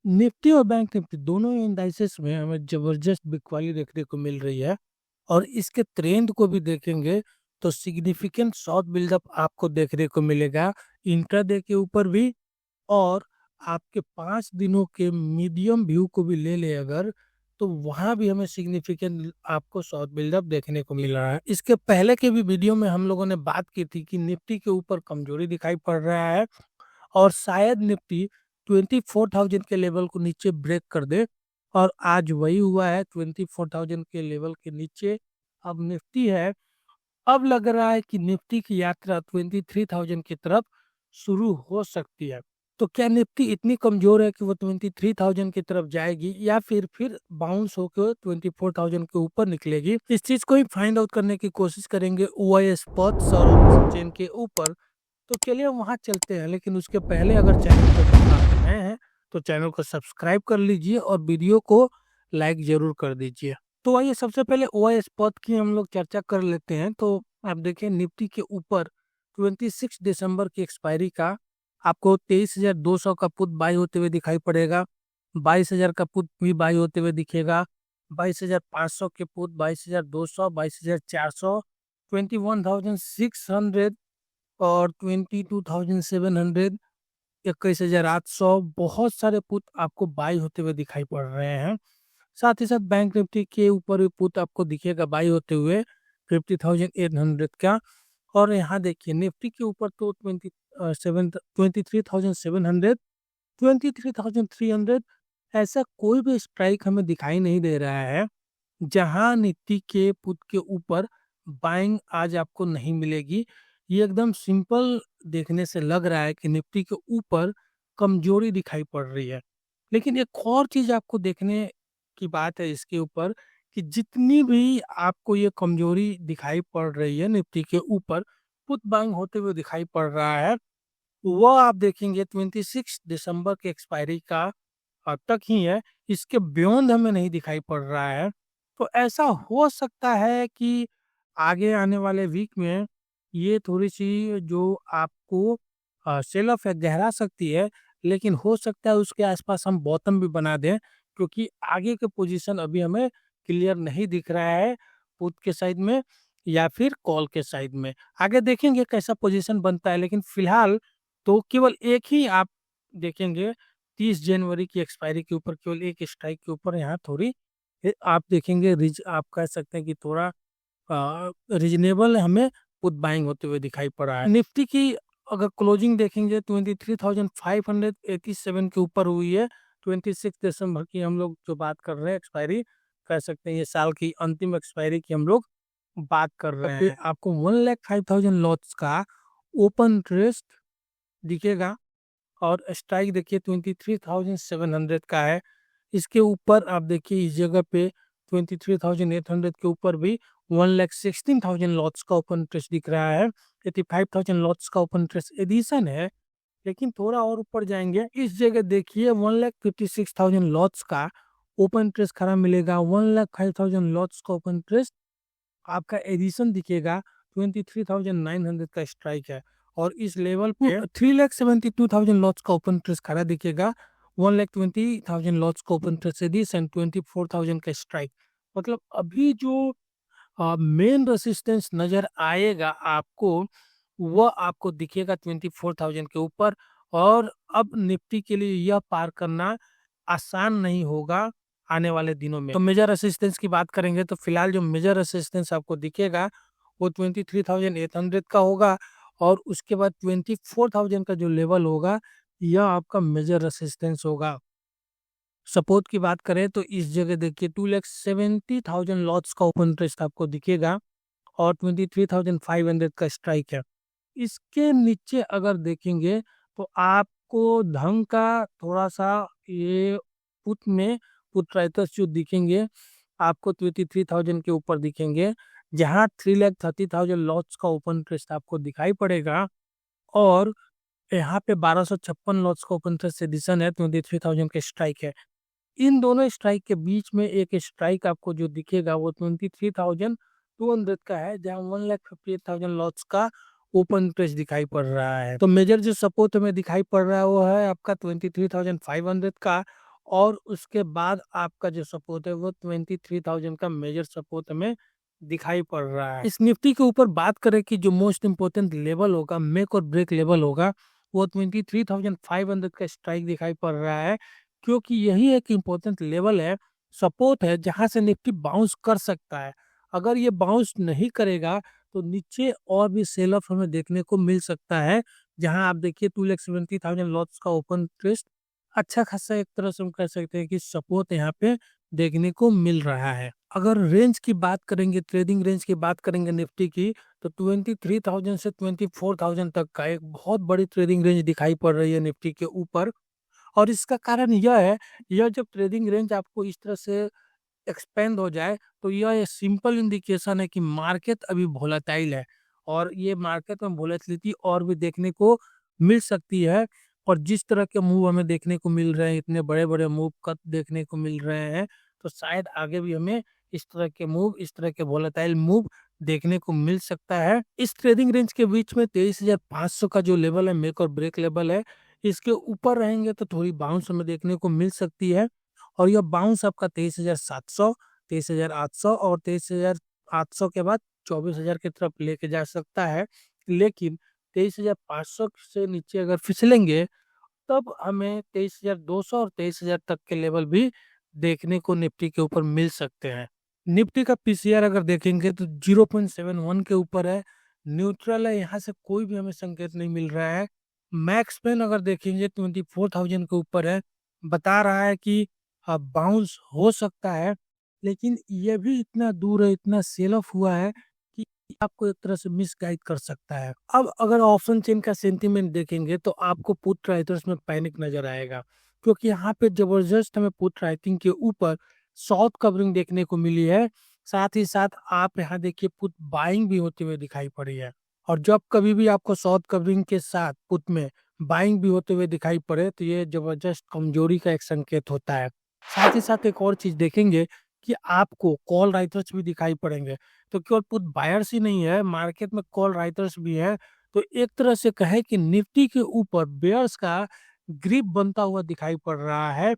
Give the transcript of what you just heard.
Nifty और bank Nifty दोनों indices में हमें जबरदस्त बिकवाली देखने को मिल रही है। और इसके ट्रेंड को भी देखेंगे तो सिग्निफिकेंट शॉर्ट बिल्डअप आपको देखने को मिलेगा इंट्राडे के ऊपर भी। और आपके 5 दिनों के मीडियम व्यू को भी ले ले अगर, तो वहां भी हमें सिग्निफिकेंट आपको शॉर्ट बिल्डअप देखने को मिल रहा है। इसके पहले के भी वीडियो में हम लोगों ने बात की थी कि निफ्टी के ऊपर कमजोरी दिखाई पड़ रहा है और शायद निफ्टी 24,000 के लेवल को नीचे ब्रेक कर दे। और आज वही हुआ है, 24,000 के लेवल के नीचे अब निफ्टी है। अब लग रहा है कि निफ्टी की यात्रा 23,000 की तरफ शुरू हो सकती है। तो क्या निफ्टी इतनी कमजोर है कि वो 23,000 की तरफ जाएगी या फिर बाउंस होकर 24,000 के ऊपर निकलेगी? इस चीज को ही फाइंड आउट करने की कोशिश करेंगे ओआई स्पॉट्स और चेन के ऊपर। तो चलिए वहां चलते हैं, लेकिन उसके पहले अगर चैनल पर आप नए हैं तो चैनल को सब्सक्राइब कर लीजिए और वीडियो को लाइक जरूर कर दीजिए। तो आइए सबसे पहले ओआई स्पॉट की हम लोग चर्चा कर लेते हैं। तो आप देखें निफ्टी के ऊपर 26 दिसंबर की एक्सपायरी का आपको 23,200 का पुट बाई होते हुए दिखाई पड़ेगा। 22,000 का पुट भी बाई होते हुए दिखेगा। 22,500 के पुट, 22,200, 22,400, 21,600 और 22,700, 21,800, बहुत सारे पुट आपको बाई होते हुए दिखाई पड़ रहे हैं। साथ ही साथ बैंक निफ्टी के ऊपर भी पुट आपको दिखेगा बाई होते हुए 50,800 का। और यहाँ देखिए निफ्टी के ऊपर तो 23,700, 23,300, ऐसा कोई भी स्ट्राइक हमें दिखाई नहीं दे रहा है जहां निफ्टी के पुट के ऊपर बाइंग आज आपको नहीं मिलेगी। ये एकदम सिंपल देखने से लग रहा है कि निफ्टी के ऊपर कमजोरी दिखाई पड़ रही है। लेकिन एक और चीज आपको देखने की बात है इसके ऊपर कि जितनी भी आपको ये कमजोरी दिखाई पड़ रही है निफ्टी के ऊपर पुट बाइंग होते हुए दिखाई पड़ रहा है, वह आप देखेंगे 26 दिसंबर के एक्सपायरी का तक ही है। इसके बियॉन्ड हमें नहीं दिखाई पड़ रहा है। तो ऐसा हो सकता है कि आगे आने वाले वीक में ये थोड़ी सी जो आपको सेल ऑफ है गहरा सकती है, लेकिन हो सकता है उसके आसपास हम बॉटम भी बना दें, क्योंकि आगे के पोजीशन अभी हमें क्लियर नहीं दिख रहा है पुट के साइड में या फिर कॉल के साइड में। आगे देखेंगे कैसा पोजीशन बनता है, लेकिन फिलहाल तो केवल एक ही आप देखेंगे 30 जनवरी की एक्सपायरी के ऊपर केवल एक स्ट्राइक के ऊपर यहाँ थोड़ी आप देखेंगे रिज आप कह सकते हैं कि थोड़ा रीजनेबल हमें पुट बाइंग होते हुए दिखाई पड़ा है। निफ्टी की अगर क्लोजिंग देखेंगे 23,587 के ऊपर हुई है। 26 दिसंबर की हम लोग जो बात कर रहे हैं एक्सपायरी, कह सकते हैं ये साल की अंतिम एक्सपायरी की हम लोग बात कर रहे हैं। आपको 1,05,000 लॉट्स का ओपन इंटरेस्ट दिखेगा और स्ट्राइक देखिए 23,700 का है। इसके ऊपर आप देखिए इस जगह पे 23,800 के ऊपर भी 1,16,000 लॉट्स का ओपन इंटरेस्ट दिख रहा है। 85,000 लॉट्स का ओपन इंटरेस्ट एडिशन है, लेकिन थोड़ा और ऊपर जाएंगे इस जगह देखिए 1,56,000 लॉट्स का ओपन इंटरेस्ट खड़ा मिलेगा। 1,05,000 लॉट्स का ओपन इंटरेस्ट आपका एडिशन दिखेगा। 23,900 का स्ट्राइक है और इस लेवल पे 3,72,000 लॉट्स का ओपन इंटरेस्ट खड़ा दिखेगा। 1,20,000 लॉट्स का ओपन इंटरेस्ट एडिशन, 24,000 का स्ट्राइक। मतलब अभी जो मेन रेसिस्टेंस नजर आएगा आपको वह आपको दिखेगा 24,000 के ऊपर। और अब निफ्टी के लिए यह पार करना आसान नहीं होगा आने वाले दिनों में। तो मेजर रेसिस्टेंस की बात करेंगे तो फिलहाल जो मेजर रेसिस्टेंस आपको दिखेगा वो 23,800 का होगा। और उसके बाद 24,000 का जो लेवल होगा यह आपका मेजर रेसिस्टेंस होगा। सपोर्ट की बात करें तो इस जगह देखिए 2,70,000 लॉट्स का ओपन इंटरेस्ट आपको दिखेगा और 23,500 का स्ट्राइक है। इसके नीचे अगर देखेंगे तो आपको ढंग का थोड़ा सा ये पुट में पुट राइटर्स जो दिखेंगे आपको 23,000 के ऊपर दिखेंगे, जहां 3,30,000 लॉट्स का ओपन इंटरेस्ट आपको दिखाई पड़ेगा। और यहाँ पे 1,256 लॉट्स का ओपन इंटरेस्ट एडिशन है, 23,000 का स्ट्राइक है। इन दोनों स्ट्राइक के बीच में एक स्ट्राइक आपको जो दिखेगा वो 23,200 का है, जहां 1,58,000 लॉट्स का ओपन इंटरेस्ट दिखाई पड़ रहा है। तो मेजर जो सपोर्ट हमें दिखाई पड़ रहा है वो है आपका 23,500 का। और उसके बाद आपका जो सपोर्ट है वो 23,000 का मेजर सपोर्ट हमें दिखाई पड़ रहा है। इस निफ्टी के ऊपर बात करें कि जो मोस्ट इंपोर्टेंट लेवल होगा, मेक और ब्रेक लेवल होगा, वो 23,500 का स्ट्राइक दिखाई पड़ रहा है, क्योंकि यही एक इम्पोर्टेंट लेवल है, सपोर्ट है, जहां से निफ्टी बाउंस कर सकता है। अगर ये बाउंस नहीं करेगा तो नीचे और भी सेल ऑफ हमें देखने को मिल सकता है, जहां आप देखिए 2,70,000 लॉट्स का ओपन इंटरेस्ट अच्छा खासा एक तरह से हम कह सकते हैं कि सपोर्ट यहाँ पे देखने को मिल रहा है। अगर रेंज की बात करेंगे, ट्रेडिंग रेंज की बात करेंगे निफ्टी की, तो 23,000 से 24,000 तक का एक बहुत बड़ी ट्रेडिंग रेंज दिखाई पड़ रही है निफ्टी के ऊपर। और इसका कारण यह है, यह जब ट्रेडिंग रेंज आपको इस तरह से एक्सपेंड हो जाए तो यह एक सिंपल इंडिकेशन है कि मार्केट अभी वोलेटाइल है, और ये मार्केट में वोलेटिलिटी और भी देखने को मिल सकती है। और जिस तरह के मूव हमें देखने को मिल रहे हैं, इतने बड़े बड़े मूव कट देखने को मिल रहे हैं, तो शायद आगे भी हमें इस तरह के मूव, इस तरह के वोलेटाइल मूव देखने को मिल सकता है। इस ट्रेडिंग रेंज के बीच में 23,500 का जो लेवल है, मेक और ब्रेक लेवल है, इसके ऊपर रहेंगे तो थोड़ी बाउंस हमें देखने को मिल सकती है। और यह बाउंस आपका 23,700, 23,800 और 23,800 के बाद 24,000 की तरफ लेके जा सकता है। लेकिन 23,500 से नीचे अगर फिसलेंगे, तब हमें 23,200 और 23,000 तक के लेवल भी देखने को निफ्टी के ऊपर मिल सकते हैं। निफ्टी का पीसीआर अगर देखेंगे तो 0.71 के ऊपर है, न्यूट्रल है, यहाँ से कोई भी हमें संकेत नहीं मिल रहा है। मैक्स पेन अगर देखेंगे 24,000 के ऊपर है, बता रहा है कि बाउंस हो सकता है, लेकिन ये भी इतना दूर है, इतना सेल ऑफ हुआ है कि आपको एक तरह से मिसगाइड कर सकता है। अब अगर ऑप्शन चेन का सेंटीमेंट देखेंगे तो आपको पुट राइटर्स में पैनिक नजर आएगा, क्योंकि यहाँ पे जबरदस्त हमें पुट राइटिंग के ऊपर शॉर्ट कवरिंग देखने को मिली है। साथ ही साथ आप यहाँ देखिए पुट बाइंग भी होते हुए दिखाई पड़ी है। और जब कभी भी आपको शॉर्ट कवरिंग के साथ पुट में बाइंग भी होते हुए दिखाई पड़े, तो ये जबरदस्त कमजोरी का एक संकेत होता है। साथ ही साथ एक और चीज देखेंगे कि आपको कॉल राइटर्स भी दिखाई पड़ेंगे, तो केवल पुट बायर्स ही नहीं है, मार्केट में कॉल राइटर्स भी है। तो एक तरह से कहे कि निफ्टी के ऊपर बेयर्स का ग्रिप बनता हुआ दिखाई पड़ रहा है,